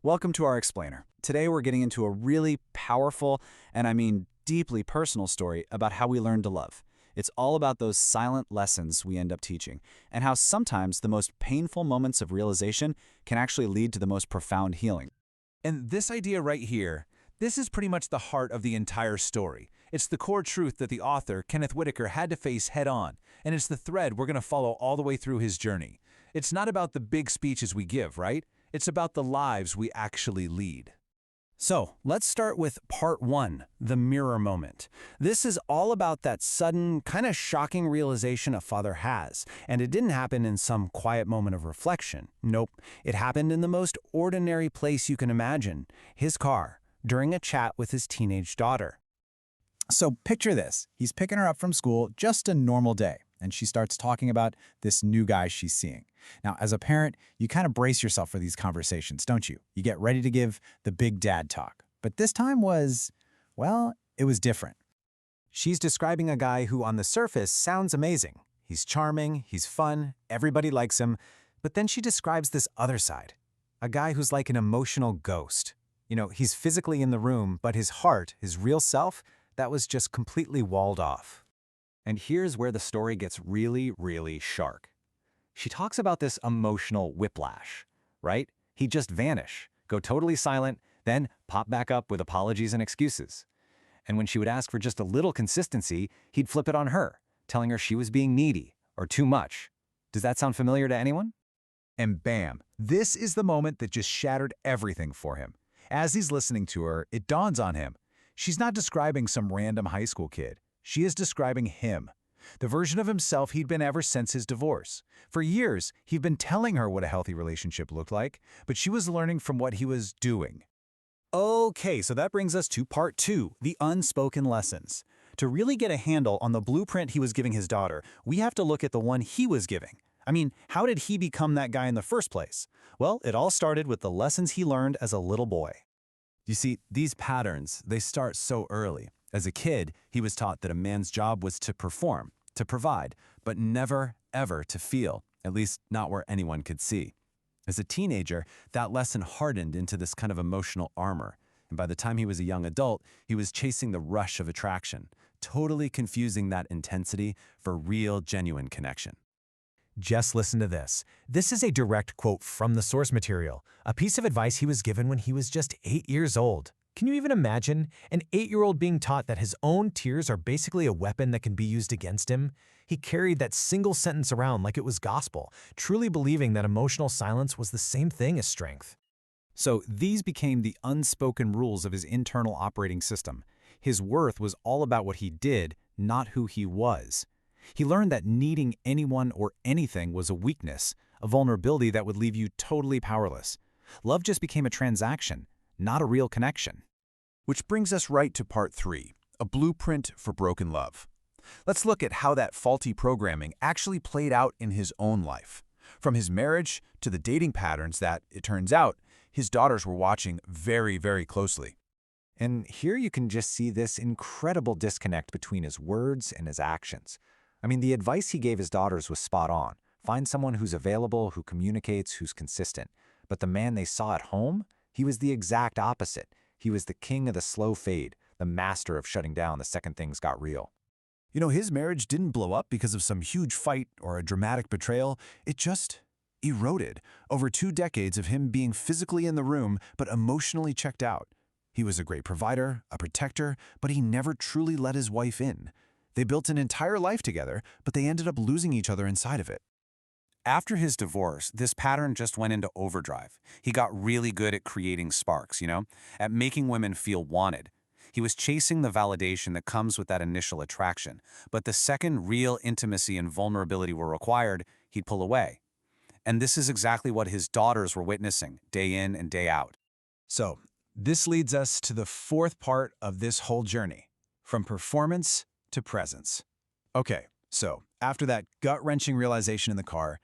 Welcome to our explainer. Today we're getting into a really powerful, and I mean deeply personal story about how we learn to love. It's all about those silent lessons we end up teaching, and how sometimes the most painful moments of realization can actually lead to the most profound healing. And this idea right here, this is pretty much the heart of the entire story. It's the core truth that the author, Kenneth Whitaker, had to face head-on, and it's the thread we're going to follow all the way through his journey. It's not about the big speeches we give, right? It's about the lives we actually lead. So, let's start with part 1, the mirror moment. This is all about that sudden, kind of shocking realization a father has, and it didn't happen in some quiet moment of reflection. Nope, it happened in the most ordinary place you can imagine, his car, during a chat with his teenage daughter. So picture this. He's picking her up from school, just a normal day, and she starts talking about this new guy she's seeing. Now, as a parent, you kind of brace yourself for these conversations, don't you? You get ready to give the big dad talk. But this time was, well, it was different. She's describing a guy who on the surface sounds amazing. He's charming, he's fun, everybody likes him. But then she describes this other side, a guy who's like an emotional ghost. You know, he's physically in the room, but his heart, his real self, that was just completely walled off. And here's where the story gets really, really sharp. She talks about this emotional whiplash, right? He'd just vanish, go totally silent, then pop back up with apologies and excuses. And when she would ask for just a little consistency, he'd flip it on her, telling her she was being needy or too much. Does that sound familiar to anyone? And bam, this is the moment that just shattered everything for him. As he's listening to her, it dawns on him. She's not describing some random high school kid. She is describing him, the version of himself he'd been ever since his divorce. For years, he'd been telling her what a healthy relationship looked like, but she was learning from what he was doing. Okay, so that brings us to part 2, the unspoken lessons. To really get a handle on the blueprint he was giving his daughter, we have to look at the one he was giving. I mean, how did he become that guy in the first place? Well, it all started with the lessons he learned as a little boy. You see, these patterns, they start so early. As a kid, he was taught that a man's job was to perform, to provide, but never, ever to feel, at least not where anyone could see. As a teenager, that lesson hardened into this kind of emotional armor, and by the time he was a young adult, he was chasing the rush of attraction, totally confusing that intensity for real, genuine connection. Just listen to this. This is a direct quote from the source material, a piece of advice he was given when he was just 8 years old. Can you even imagine an 8-year-old being taught that his own tears are basically a weapon that can be used against him? He carried that single sentence around like it was gospel, truly believing that emotional silence was the same thing as strength. So these became the unspoken rules of his internal operating system. His worth was all about what he did, not who he was. He learned that needing anyone or anything was a weakness, a vulnerability that would leave you totally powerless. Love just became a transaction, not a real connection. Which brings us right to part 3, a blueprint for broken love. Let's look at how that faulty programming actually played out in his own life. From his marriage to the dating patterns that, it turns out, his daughters were watching very, very closely. And here you can just see this incredible disconnect between his words and his actions. I mean, the advice he gave his daughters was spot on. Find someone who's available, who communicates, who's consistent. But the man they saw at home, he was the exact opposite. He was the king of the slow fade, the master of shutting down the second things got real. You know, his marriage didn't blow up because of some huge fight or a dramatic betrayal. It just eroded over 2 decades of him being physically in the room but emotionally checked out. He was a great provider, a protector, but he never truly let his wife in. They built an entire life together, but they ended up losing each other inside of it. After his divorce, this pattern just went into overdrive. He got really good at creating sparks, at making women feel wanted. He was chasing the validation that comes with that initial attraction, but the second real intimacy and vulnerability were required, he'd pull away. And this is exactly what his daughters were witnessing, day in and day out. So, this leads us to the 4th part of this whole journey, from performance to presence. Okay, so after that gut-wrenching realization in the car,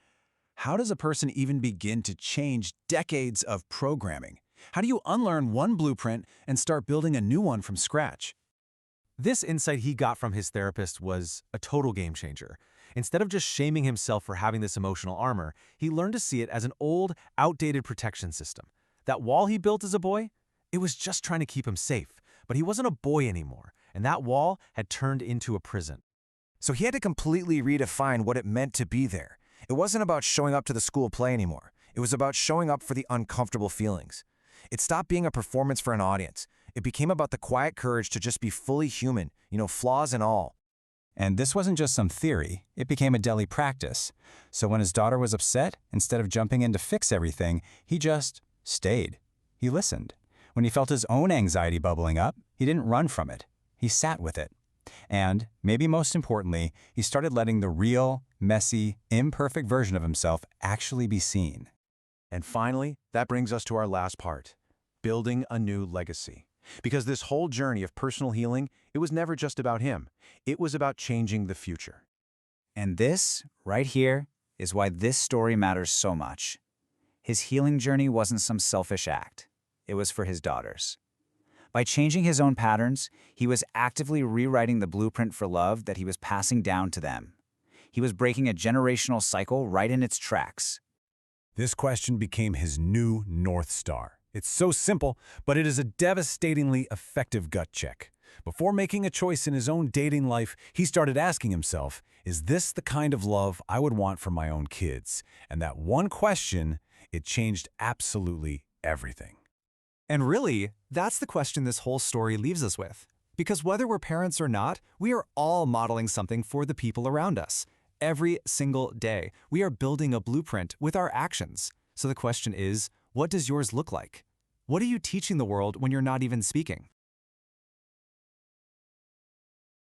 how does a person even begin to change decades of programming? How do you unlearn one blueprint and start building a new one from scratch? This insight he got from his therapist was a total game changer. Instead of just shaming himself for having this emotional armor, he learned to see it as an old, outdated protection system. That wall he built as a boy, it was just trying to keep him safe, but he wasn't a boy anymore, and that wall had turned into a prison. So he had to completely redefine what it meant to be there. It wasn't about showing up to the school play anymore. It was about showing up for the uncomfortable feelings. It stopped being a performance for an audience. It became about the quiet courage to just be fully human, flaws and all. And this wasn't just some theory, it became a daily practice. So when his daughter was upset, instead of jumping in to fix everything, he just stayed. He listened. When he felt his own anxiety bubbling up, he didn't run from it. He sat with it. And, maybe most importantly, he started letting the real, messy, imperfect version of himself actually be seen. And finally, that brings us to our last part, building a new legacy. Because this whole journey of personal healing, it was never just about him. It was about changing the future. And this, right here, is why this story matters so much. His healing journey wasn't some selfish act. It was for his daughters. By changing his own patterns, he was actively rewriting the blueprint for love that he was passing down to them. He was breaking a generational cycle right in its tracks. This question became his new North Star. It's so simple, but it is a devastatingly effective gut check. Before making a choice in his own dating life, he started asking himself, is this the kind of love I would want for my own kids? And that one question, it changed absolutely everything. And really, that's the question this whole story leaves us with. Because whether we're parents or not, we are all modeling something for the people around us. Every single day, we are building a blueprint with our actions. So the question is, what does yours look like? What are you teaching the world when you're not even speaking?